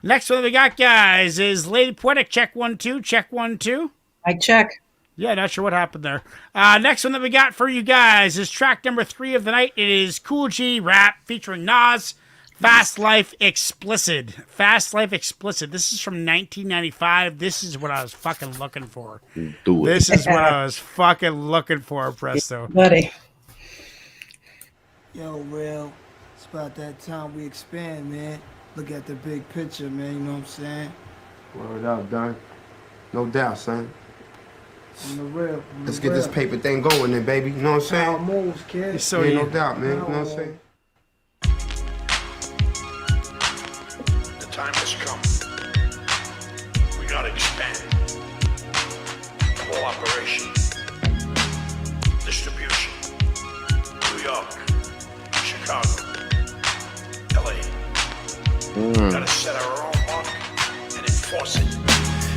Next one we got, guys, is Lady Poetic. Check 1 2. Check 1 2. I check. Yeah, not sure what happened there. Next one that we got for you guys is track number 3 of the night. It is Kool G Rap featuring NAS. Fast Life Explicit. Fast Life Explicit. This is from 1995. This is what I was fucking looking for. Do it. This is what I was fucking looking for, Presto. Buddy. Yo, Real, it's about that time we expand, man. Look at the big picture, man, you know what I'm saying? Word up, Don. No doubt, son. On the real. Let's get this paper thing going then, baby. You know what I'm saying? How it moves, kid. So yeah, no doubt, man. You know what I'm saying? The time has come. We gotta expand. Cooperation. Distribution. New York. Chicago. LA. Gotta set our own mark and enforce it.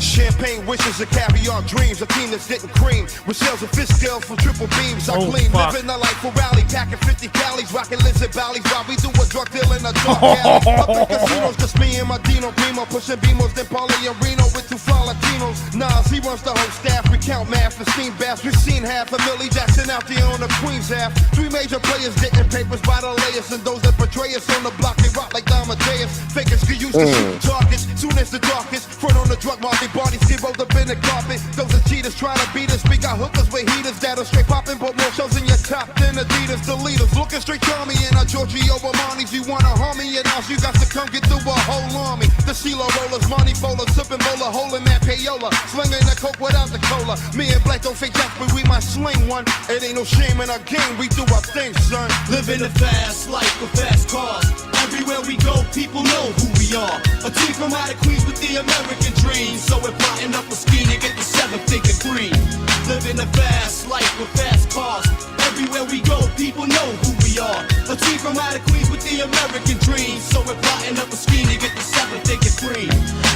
Champagne wishes and caviar dreams. A team that's getting cream with sales of fish scales from triple beams. I clean, living a life for rally, packing 50 calories, rocking lizard valleys while we do a drug deal in a drug alley. Up in casinos, just me and my Dino Primo, pushing Beamos, then Paulie and Reno with 2 fly Latinos. Nas, he runs the whole staff. We count math and steam baths. We've seen half of Millie Jackson out there on the Queens half. 3 major players getting papers by the layers, and those that betray us on the block, they rock like Amadeus. Fakers get used to shooting targets. Soon as the darkest, front on the drug market. Bodies get rolled up in the carpet. Those are cheaters trying to beat us. We got hookers with heaters that'll straight poppin', but more shows in your top than Adidas. The leaders looking straight to me and our Giorgio Armani's. You wanna harm me and now you got to come get through a whole army. The CeeLo rollers, money bowlers, sipping bowler, holding that payola, slinging the coke without the cola. Me and Black don't fake that, but we might sling one. It ain't no shame in our game. We do our thing, son. Living a fast life with fast cars. Everywhere we go, people know who we are. A team from out of Queens with the American dream. So we're plotting up a scheme to get the 7-figure green. Living a fast life with fast cars. Everywhere we go, people know who we are. A team from out of Queens with the American dream. So we're plotting up a scheme to get the 7-figure green.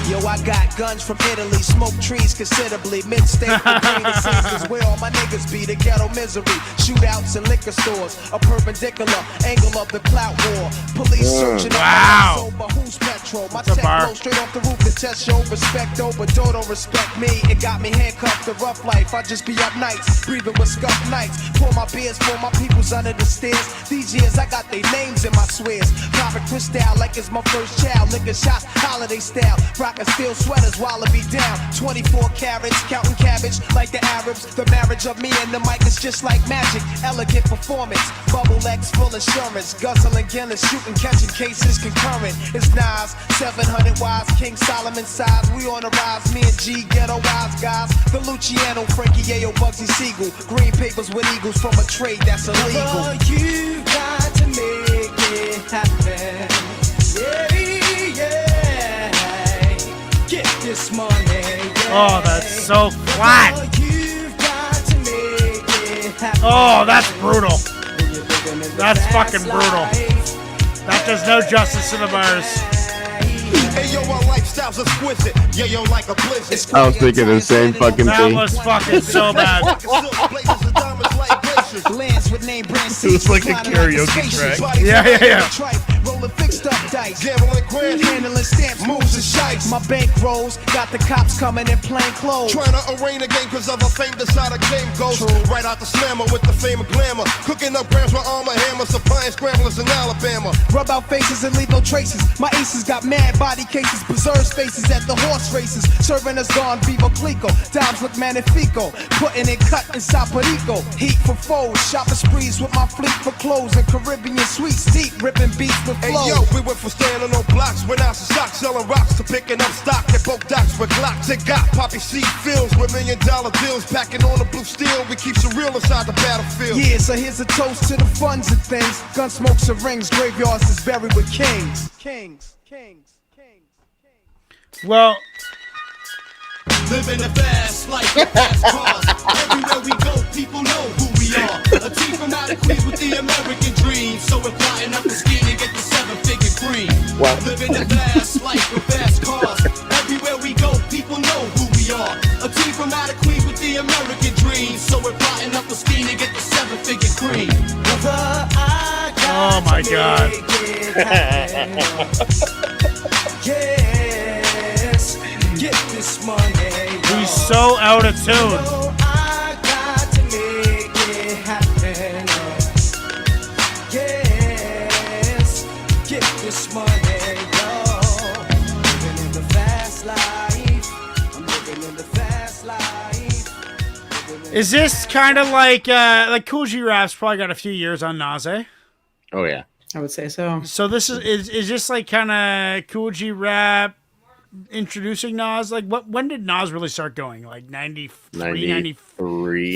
Yo, I got guns from Italy, smoke trees considerably. Mid-state between the seasons, where all my niggas be. The ghetto misery, shootouts in liquor stores. A perpendicular angle of the clout war. Police searching Wow. up but who's petrol? My tech blow straight off the roof to test your respect, oh, but don't respect me. It got me handcuffed to rough life. I just be up nights, breathing with scuff nights. Pour my beers for my peoples under the stairs. These years I got their names in my swears. Popping crystal like it's my first child. Liquor shots, holiday style. Rockin' steel sweaters while I be down. 24 carats, counting cabbage like the Arabs. The marriage of me and the mic is just like magic. Elegant performance, bubble X full assurance. Guzzling Guinness, shooting, catching cases concurrent. It's Nas, 700 wise, King Solomon size. We on the rise, me and G, ghetto wise guys. The Luciano, Frankie Yayo, Bugsy Siegel. Green papers with eagles from a trade that's illegal. Oh, you got to make it happen. Yeah, yeah. Get this money. Yeah. Oh, that's so flat. Oh, you've got to make it happen. Oh, that's brutal. That's fucking brutal. That does no justice to the bars. Hey yo, our lifestyle's exquisite. Yeah, yo, like a blizzard. I was thinking the same fucking That thing. was fucking so bad. Lands with name brand It's like a karaoke track. Yeah. Rolling fixed up dice. Gambling grand. Handling stamps, moves and shites. My bank rolls, got the cops coming in plain clothes. Trying to arraign the game cause of a fame decide a game goes. Right out the slammer with the fame and glamour. Cooking up grams with armor hammer. Supplying scramblers in Alabama. Rub out faces and leave no traces. My aces got mad body cases. Preserve spaces at the horse races. Serving us gone Vivo Clico. Dimes look magnifico. Putting it cut inside Perico. Heat for foes. Shopping sprees with my fleet for clothes. And Caribbean sweets deep. Ripping beats with Hey flows. yo, we went from standing on blocks, went out to stock, selling rocks to picking up stock at both docks with Glocks. They got poppy seed fields with $1 million deals, packing on the blue steel. We keep some real inside the battlefield. Yeah, so here's a toast to the funds and things. Gun smokes and rings, graveyards is buried with kings. Kings. Well, Living a fast life with fast cars. Everywhere we go, people know who we are. A team from out of Queens with the American dream. So we're plotting up a scheme to get the 7-figure green. Living a fast life with fast cars. Everywhere we go, people know who we are. A team from out of Queens with the American dream. So we're plotting up a scheme to get the 7-figure green. oh my God. Yeah. this money. He's so out of tune. I got to make it happen. Yes, get this money, yo. Living in the fast life. I'm living in the fast life. Is this kind of like Kool G Rap's probably got a few years on Nas, eh? Oh yeah. I would say so. So this is this like kind of Kool G Rap introducing Nas? Like when did Nas really start going? Like 93,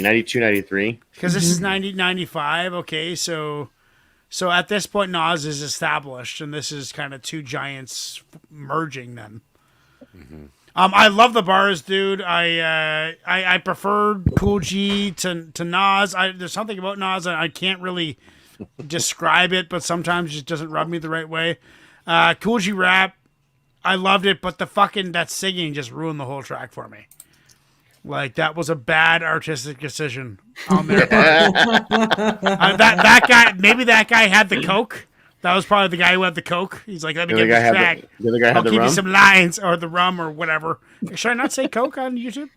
92, 93. Because this is 95. Okay, so at this point Nas is established, and this is kind of two giants merging then. Mm-hmm. I love the bars, dude. I prefer Kool G to Nas. There's something about Nas I can't really describe it, but sometimes it just doesn't rub me the right way. Kool G Rap, I loved it, but that singing just ruined the whole track for me. Like, that was a bad artistic decision on their part. That guy, maybe that guy had the coke. That was probably the guy who had the coke. He's like, let me get this track. The other guy had I'll the give rum? you some lines, or the rum, or whatever. Should I not say coke on YouTube?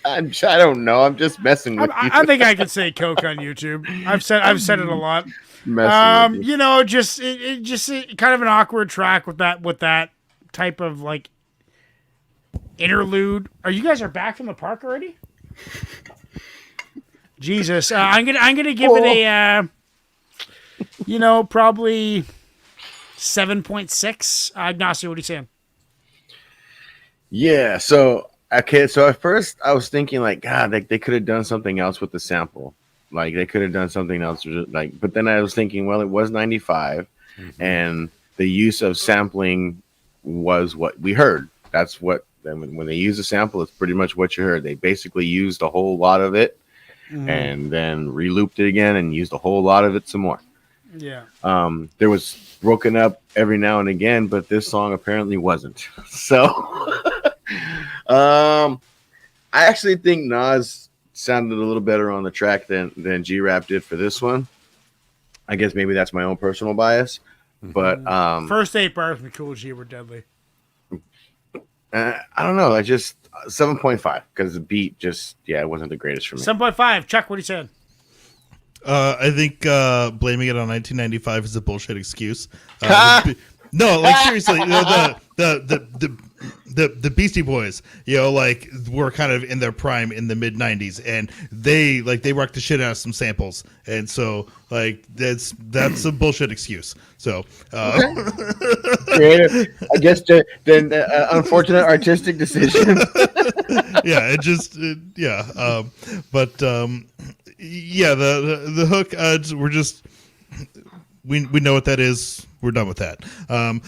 I don't know. I'm just messing with you. I think I could say coke on YouTube. I've said it a lot. Messing with you. You know, just kind of an awkward track with that type of like interlude. You guys back from the park already? Jesus, I'm gonna give it a probably 7.6. Ignacio, what are you saying? Yeah. So okay. So at first I was thinking like, God, they could have done something else with the sample. Like they could have done something else. Like, but then I was thinking, well, it was 95, and the use of sampling was what we heard. That's what when they use a sample, it's pretty much what you heard. They basically used a whole lot of it, and then re-looped it again and used a whole lot of it some more. Yeah. There was broken up every now and again, but this song apparently wasn't. So, I actually think Nas sounded a little better on the track than G-Rap did for this one. I guess maybe that's my own personal bias, but First 8 bars from Kool G were deadly. I don't know. I just 7.5 because the beat it wasn't the greatest for me. 7.5. Chuck, what are you saying? I think blaming it on 1995 is a bullshit excuse. No, like seriously, the Beastie Boys, like were kind of in their prime in the mid '90s, and they rocked the shit out of some samples, and so like that's a bullshit excuse. So creative, I guess. Then unfortunate artistic decision. Yeah, the hook. We're just we know what that is. We're done with that. I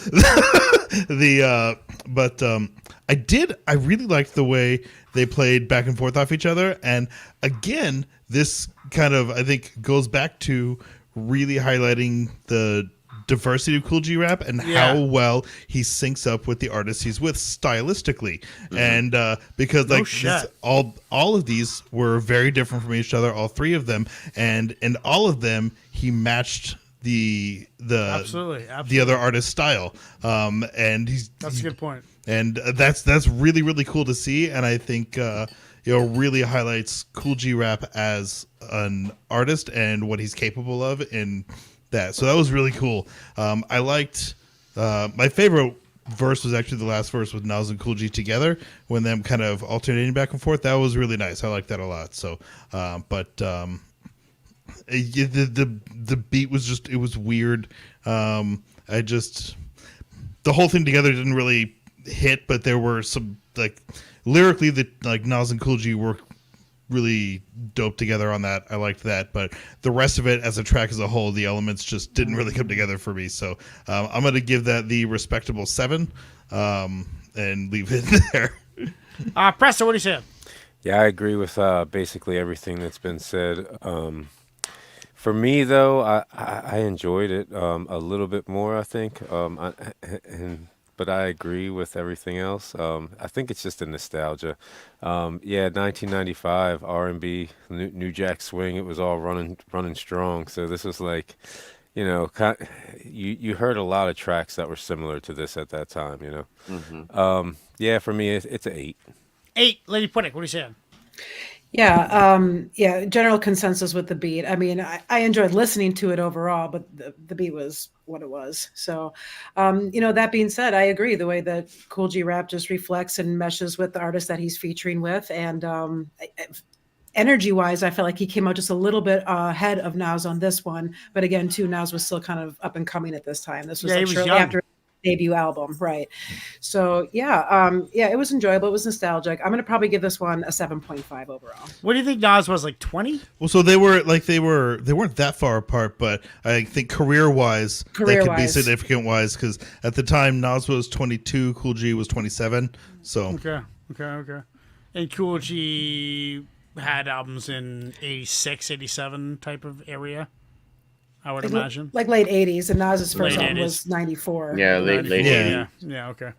really liked the way they played back and forth off each other. And again, this kind of, I think, goes back to really highlighting the diversity of Kool G Rap and how well he syncs up with the artists he's with stylistically. And because all of these were very different from each other, all three of them, and in all of them he matched the absolutely the other artist's style, and that's a good point, and that's really, really cool to see, and I think really highlights Kool G Rap as an artist and what he's capable of in that. So that was really cool. I liked my favorite verse was actually the last verse with Nas and Kool G together, when them kind of alternating back and forth. That was really nice. I liked that a lot. So the beat was just, it was weird. The whole thing together didn't really hit, but there were some, like, lyrically, Nas and Kool G were really dope together on that. I liked that, but the rest of it as a track as a whole, the elements just didn't really come together for me. So I'm going to give that the respectable 7 and leave it there. Preston, what do you say? Yeah, I agree with basically everything that's been said. For me, though, I enjoyed it a little bit more, I think. But I agree with everything else. I think it's just a nostalgia. 1995 R&B, New Jack Swing. It was all running strong. So this was like, you heard a lot of tracks that were similar to this at that time. For me, it's an 8. 8, Lady Poetic, what are you saying? Yeah, general consensus with the beat. I mean, I enjoyed listening to it overall, but the beat was what it was. So, that being said, I agree. The way that Cool G Rap just reflects and meshes with the artist that he's featuring with, and energy-wise, I felt like he came out just a little bit ahead of Nas on this one. But again, too, Nas was still kind of up and coming at this time. This was Yeah, he like was shortly young. after debut album, right? So it was enjoyable. It was nostalgic. I'm gonna probably give this one a 7.5 overall. What do you think Nas was, like 20? Well, so they weren't that far apart, but I think career wise, that could be Career-wise. significant wise because at the time Nas was 22, Cool G was 27. So Okay. And Cool G had albums in 86, 87 type of area, I would imagine. Like late 80s, and Nas's first Late album 80s. was 94. Yeah, late. Yeah, okay.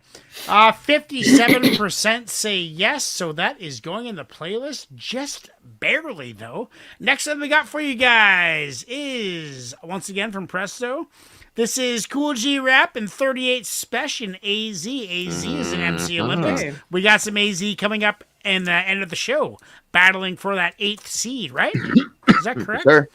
57% say yes, so that is going in the playlist just barely, though. Next up we got for you guys is, once again from Presto, this is Cool G Rap and 38 Special in AZ. AZ is an MC Olympics. Okay. We got some AZ coming up in the end of the show, battling for that 8th seed, right? Is that correct? Sir.